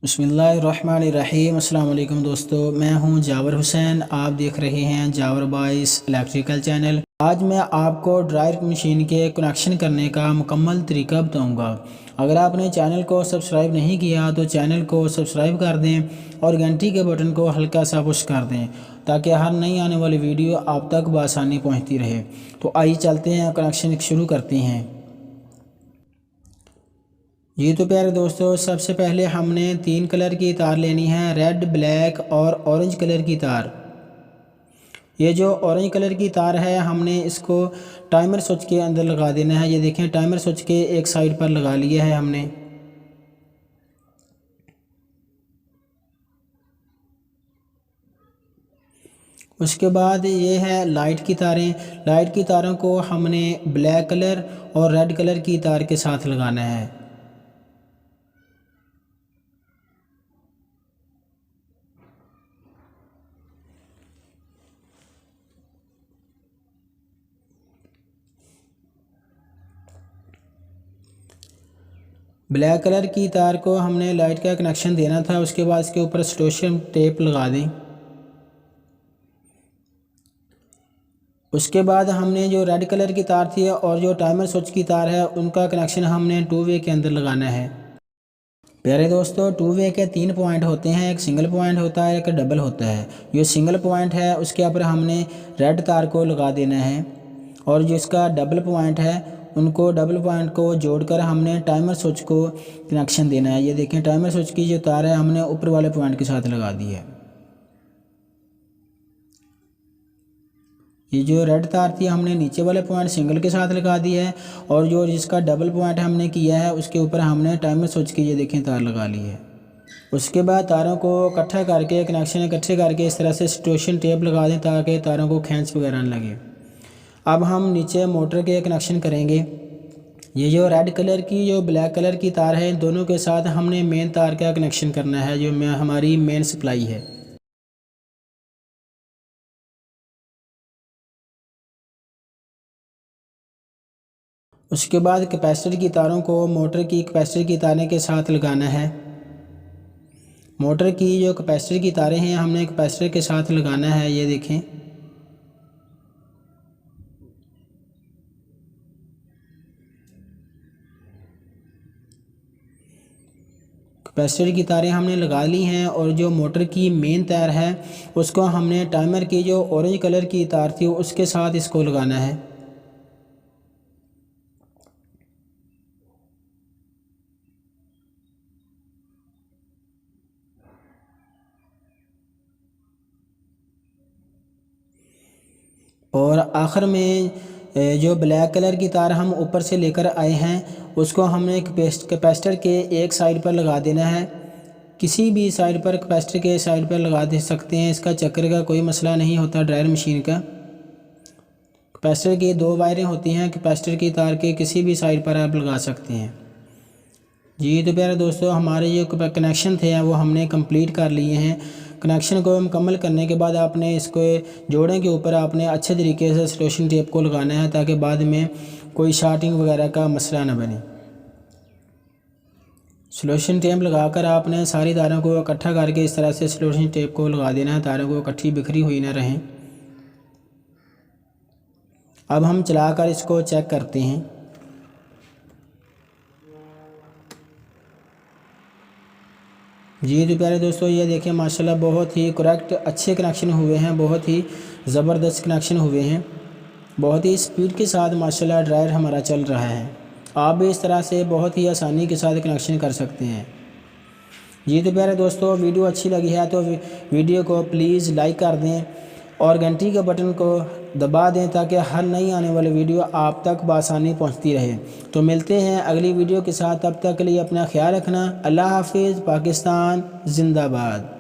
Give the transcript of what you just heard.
बिस्मिल्लाहिर्रहमानिर्रहीम। अस्सलाम वालेकुम दोस्तों, मैं हूं जावर हुसैन। आप देख रहे हैं जावर बॉयस इलेक्ट्रिकल चैनल। आज मैं आपको ड्रायर मशीन के कनेक्शन करने का मुकम्मल तरीका बताऊंगा। अगर आपने चैनल को सब्सक्राइब नहीं किया तो चैनल को सब्सक्राइब कर दें और घंटी के बटन को हल्का सा पुश कर दें ताकि हर नई आने वाली वीडियो आप तक बआसानी पहुँचती रहे। तो आइए चलते हैं, कनेक्शन शुरू करते हैं। जी तो प्यारे दोस्तों, सबसे पहले हमने 3 कलर की तार लेनी है, रेड, ब्लैक और ऑरेंज कलर की तार। ये जो ऑरेंज कलर की तार है हमने इसको टाइमर स्विच के अंदर लगा देना है। ये देखें, टाइमर स्विच के एक साइड पर लगा लिया है हमने। उसके बाद ये है लाइट की तारें। लाइट की तारों को हमने ब्लैक कलर और रेड कलर की तार के साथ लगाना है। ब्लैक कलर की तार को हमने लाइट का कनेक्शन देना था। उसके बाद इसके ऊपर स्टोशियम टेप लगा दें। उसके बाद हमने जो रेड कलर की तार थी और जो टाइमर स्विच की तार है उनका कनेक्शन हमने 2 वे के अंदर लगाना है। प्यारे दोस्तों, 2 वे के 3 पॉइंट होते हैं, एक सिंगल पॉइंट होता है, एक डबल होता है। जो सिंगल पॉइंट है उसके ऊपर हमने रेड तार को लगा देना है और जिसका डबल पॉइंट है उनको डबल पॉइंट को जोड़कर हमने टाइमर स्विच को कनेक्शन देना है। ये देखें, टाइमर स्विच की जो तार है हमने ऊपर वाले पॉइंट के साथ लगा दी है। ये जो रेड तार थी हमने नीचे वाले पॉइंट सिंगल के साथ लगा दी है और जो जिसका डबल पॉइंट हमने किया है उसके ऊपर हमने टाइमर स्विच की ये देखें तार लगा ली है। उसके बाद तारों को इकट्ठा करके कनेक्शन इकट्ठे करके इस तरह से स्टोशन टेप लगा दें ताकि तारों को खींच वगैरह न लगे। अब हम नीचे मोटर के कनेक्शन करेंगे। ये जो रेड कलर की जो ब्लैक कलर की तार है इन दोनों के साथ हमने मेन तार का कनेक्शन करना है जो हमारी मेन सप्लाई है। उसके बाद कैपेसिटर की तारों को मोटर की कैपेसिटर की तारें के साथ लगाना है। मोटर की जो कैपेसिटर की तारें हैं हमने कैपेसिटर के साथ लगाना है। ये देखें, कैपेसिटर की तारें हमने लगा ली हैं और जो मोटर की मेन तार है उसको हमने टाइमर की जो ऑरेंज कलर की तार थी उसके साथ इसको लगाना है। और आखिर में जो ब्लैक कलर की तार हम ऊपर से लेकर आए हैं उसको हमने कैपेसिटर के एक साइड पर लगा देना है। किसी भी साइड पर कैपेसिटर के साइड पर लगा दे सकते हैं, इसका चक्कर का कोई मसला नहीं होता ड्रायर मशीन का। कैपेसिटर की 2 वायरें होती हैं, कैपेसिटर की तार के किसी भी साइड पर आप लगा सकते हैं। जी तो प्यारे दोस्तों, हमारे जो कनेक्शन थे वो हमने कंप्लीट कर लिए हैं। कनेक्शन को मुकम्मल करने के बाद आपने इसको जोड़े के ऊपर आपने अच्छे तरीके से स्टोशन टेप को लगाना है ताकि बाद में कोई शार्टिंग वगैरह का मसला न बने। स्लोशन टेप लगाकर आपने सारी तारों को इकट्ठा करके इस तरह से स्लोशन टेप को लगा देना है, तारों को इकट्ठी बिखरी हुई ना रहें। अब हम चलाकर इसको चेक करते हैं। जी तो प्यारे दोस्तों, ये देखें माशाल्लाह बहुत ही करेक्ट अच्छे कनेक्शन हुए हैं, बहुत ही ज़बरदस्त कनेक्शन हुए हैं। बहुत ही स्पीड के साथ माशाल्लाह ड्रायर हमारा चल रहा है। आप भी इस तरह से बहुत ही आसानी के साथ कनेक्शन कर सकते हैं। जी तो प्यारे दोस्तों, वीडियो अच्छी लगी है तो वीडियो को प्लीज़ लाइक कर दें और घंटी के बटन को दबा दें ताकि हर नई आने वाली वीडियो आप तक बआसानी पहुंचती रहे। तो मिलते हैं अगली वीडियो के साथ, तब तक के लिए अपना ख्याल रखना। अल्लाह हाफिज़। पाकिस्तान जिंदाबाद।